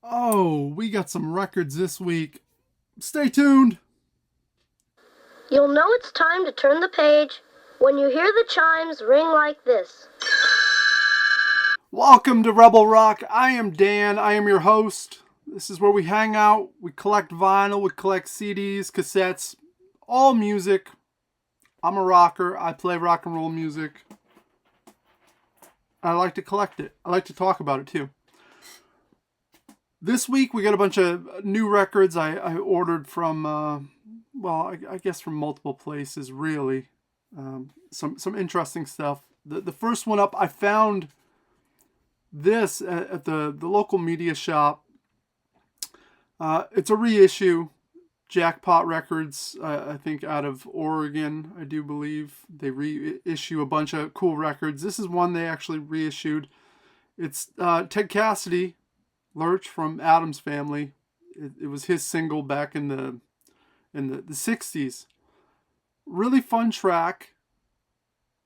Oh, we got some records this week. Stay tuned. You'll know it's time to turn the page when you hear the chimes ring like this. Welcome to Rebel Rock. I am Dan. I am your host. This is where we hang out, we collect vinyl, we collect CDs, cassettes, all music. I'm a rocker. I play rock and roll music. I like to collect it. I like to talk about it too. This week we got a bunch of new records I ordered from, I guess from multiple places, really. Some interesting stuff. The first one up, I found this at the local media shop. It's a reissue. Jackpot Records, I think out of Oregon, I do believe. They reissue a bunch of cool records. This is one they actually reissued. It's Ted Cassidy, Lurch from Addams Family. It was his single back in the 60s. Really fun track.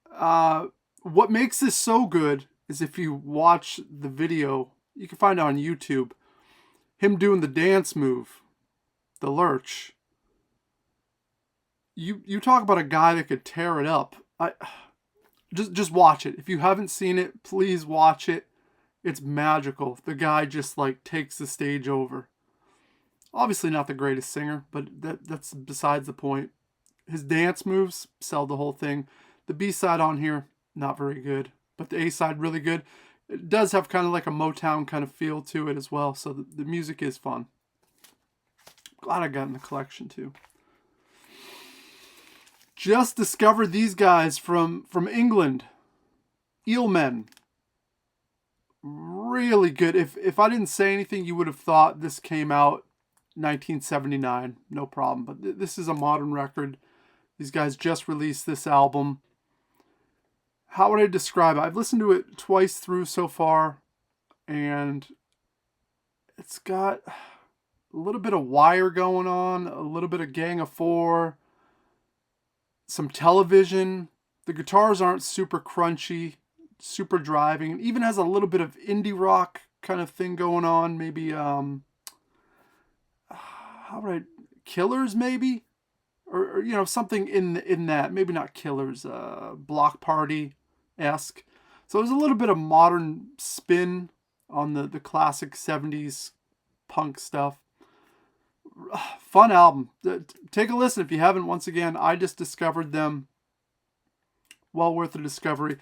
What makes this so good is if you watch the video, you can find it on YouTube, him doing the dance move, the lurch. You talk about a guy that could tear it up. I just watch it. If you haven't seen it, please watch it. It's magical. The guy just like takes the stage over. Obviously not the greatest singer, but that's besides the point. His dance moves sell the whole thing. The B side on here, not very good, but the A side really good. It does have kind of like a Motown kind of feel to it as well, so the music is fun. Glad I got in the collection too. Just discovered these guys from England, Eelmen. Really good. If I didn't say anything, you would have thought this came out 1979, no problem. But this is a modern record. These guys just released this album. How would I describe it? I've listened to it twice through so far, and it's got a little bit of Wire going on, a little bit of Gang of Four, some Television. The guitars aren't super crunchy, super driving. It even has a little bit of indie rock kind of thing going on. Maybe how would I Killers maybe, or something in that. Maybe not Killers. Block Party esque. So there's a little bit of modern spin on the classic 70s punk stuff. Fun album. Take a listen if you haven't. Once again, I just discovered them. Well worth the discovery.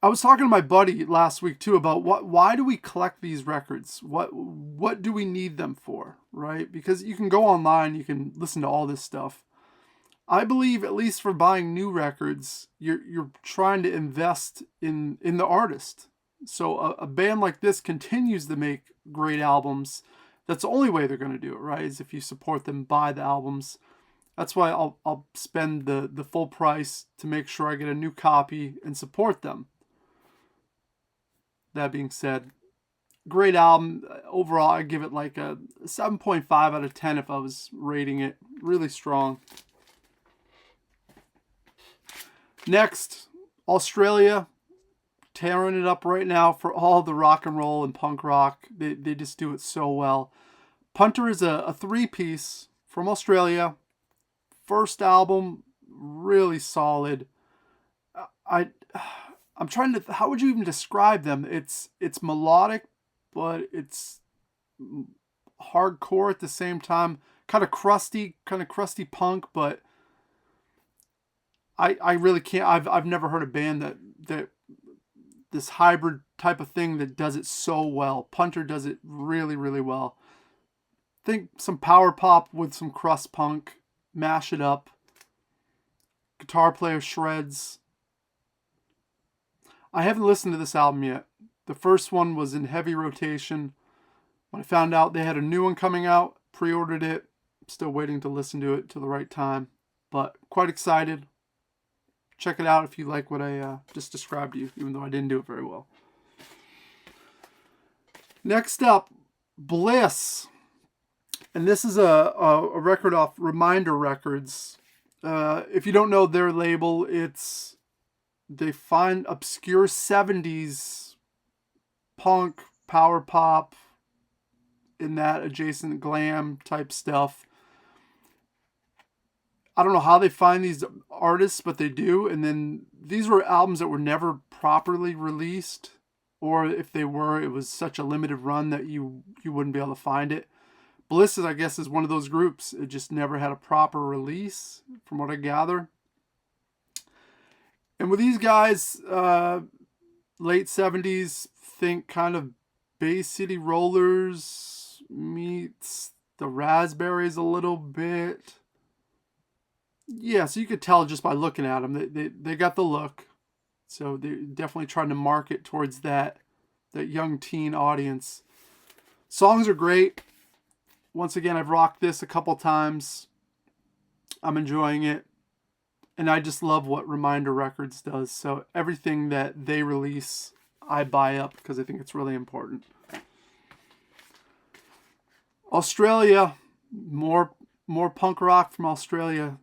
I was talking to my buddy last week too about why do we collect these records? What do we need them for, right? Because you can go online, you can listen to all this stuff. I believe at least for buying new records, you're trying to invest in the artist. So a band like this continues to make great albums. That's the only way they're going to do it, right? Is if you support them, buy the albums. That's why I'll spend the full price to make sure I get a new copy and support them. That being said, great album. Overall, I give it like a 7.5 out of 10 if I was rating it. Really strong. Next, Australia, tearing it up right now for all the rock and roll and punk rock. They just do it so well. Punter is a three-piece from Australia. First album, really solid. I I'm trying to. How would you even describe them? It's melodic, but it's hardcore at the same time. Kind of crusty punk, but I really can't. I've never heard a band that this hybrid type of thing that does it so well. Punter does it really really well. Think some power pop with some crust punk, mash it up. Guitar player shreds. I haven't listened to this album yet. The first one was in heavy rotation. When I found out they had a new one coming out, pre-ordered it. Still waiting to listen to it to the right time. But quite excited. Check it out if you like what I just described to you, even though I didn't do it very well. Next up, Bliss. And this is a record off Reminder Records. If you don't know their label, they find obscure 70s punk, power pop, in that adjacent glam type stuff. I don't know how they find these artists, but they do. And then these were albums that were never properly released, or if they were, it was such a limited run that you wouldn't be able to find it. Bliss, I guess, is one of those groups. It just never had a proper release, from what I gather. And with these guys, late 70s, think kind of Bay City Rollers meets the Raspberries a little bit. Yeah, so you could tell just by looking at them. They got the look. So they're definitely trying to market towards that young teen audience. Songs are great. Once again, I've rocked this a couple times. I'm enjoying it. And I just love what Reminder Records does. So everything that they release, I buy up because I think it's really important. Australia, more punk rock from Australia.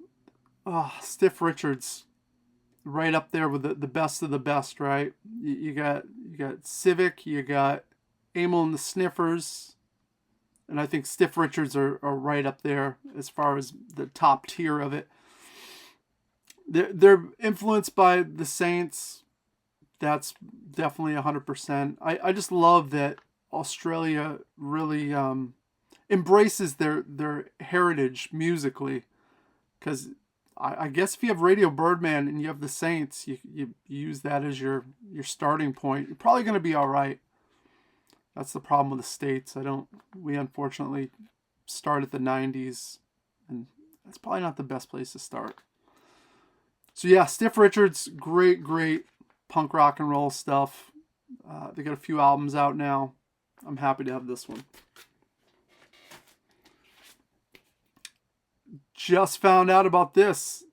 Oh, Stiff Richards, right up there with the best of the best, right? You got Civic, you got Amyl and the Sniffers, and I think Stiff Richards are right up there as far as the top tier of it. They're influenced by the Saints. That's definitely 100%. I just love that Australia really embraces their heritage musically, because I guess if you have Radio Birdman and you have the Saints, you use that as your starting point, you're probably going to be all right. That's the problem with the States. We unfortunately start at the 90s, and that's probably not the best place to start. So yeah, Stiff Richards, great punk rock and roll stuff. They got a few albums out now. I'm happy to have this one. Just found out about this.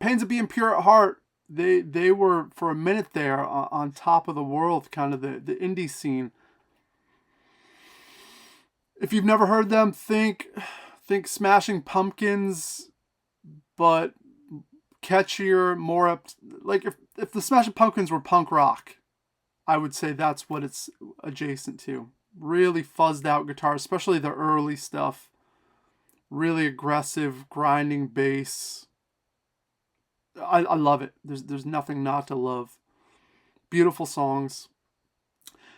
Pains of Being Pure at Heart. They were for a minute there on top of the world, kind of the indie scene. If you've never heard them, think Smashing Pumpkins, but catchier, more up. Like if the Smashing Pumpkins were punk rock, I would say that's what it's adjacent to. Really fuzzed out guitar, especially the early stuff. Really aggressive, grinding bass. I love it. There's nothing not to love. Beautiful songs.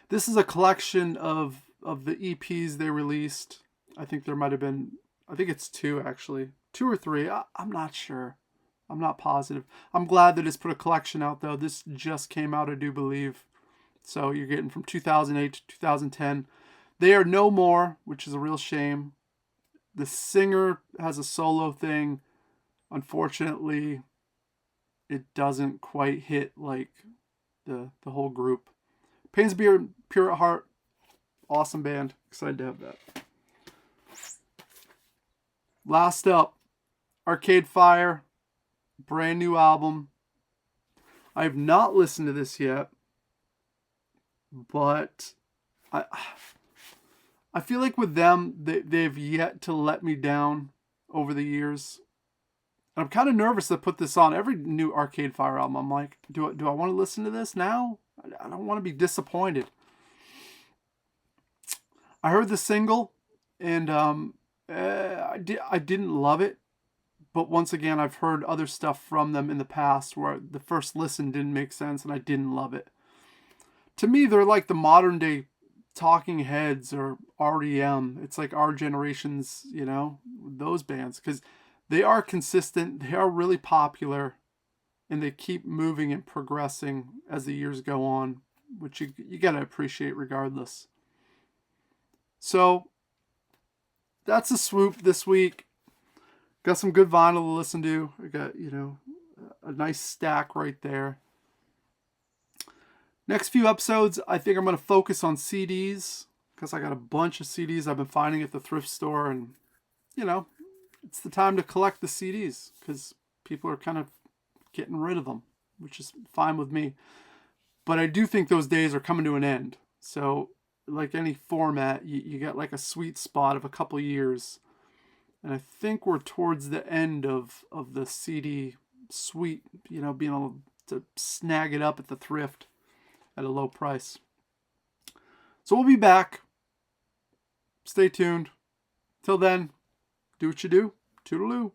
This is a collection of the EPs they released. I think there might have been, I think it's 2 actually. 2 or 3. I'm not sure. I'm not positive. I'm glad that it's put a collection out though. This just came out, I do believe. So you're getting from 2008 to 2010. They are no more, which is a real shame. The singer has a solo thing. Unfortunately, it doesn't quite hit like the whole group. Pains of Being Pure at Heart, awesome band. Excited to have that. Last up, Arcade Fire, brand new album. I have not listened to this yet, but I feel like with them, they've yet to let me down over the years. And I'm kind of nervous to put this on. Every new Arcade Fire album, I'm like, do I want to listen to this now? I don't want to be disappointed. I heard the single, and I didn't love it. But once again, I've heard other stuff from them in the past where the first listen didn't make sense, and I didn't love it. To me, they're like the modern day Talking Heads or REM. It's like our generation's, those bands, because they are consistent, they are really popular, and they keep moving and progressing as the years go on, which you got to appreciate regardless. So that's a swoop this week. Got some good vinyl to listen to. I got, a nice stack right there. Next few episodes, I think I'm going to focus on CDs, because I got a bunch of CDs I've been finding at the thrift store, and, it's the time to collect the CDs, because people are kind of getting rid of them, which is fine with me. But I do think those days are coming to an end. So, like any format, you get like a sweet spot of a couple years. And I think we're towards the end of the CD suite, being able to snag it up at the thrift at a low price. So we'll be back. Stay tuned. Till then, do what you do. Toodaloo.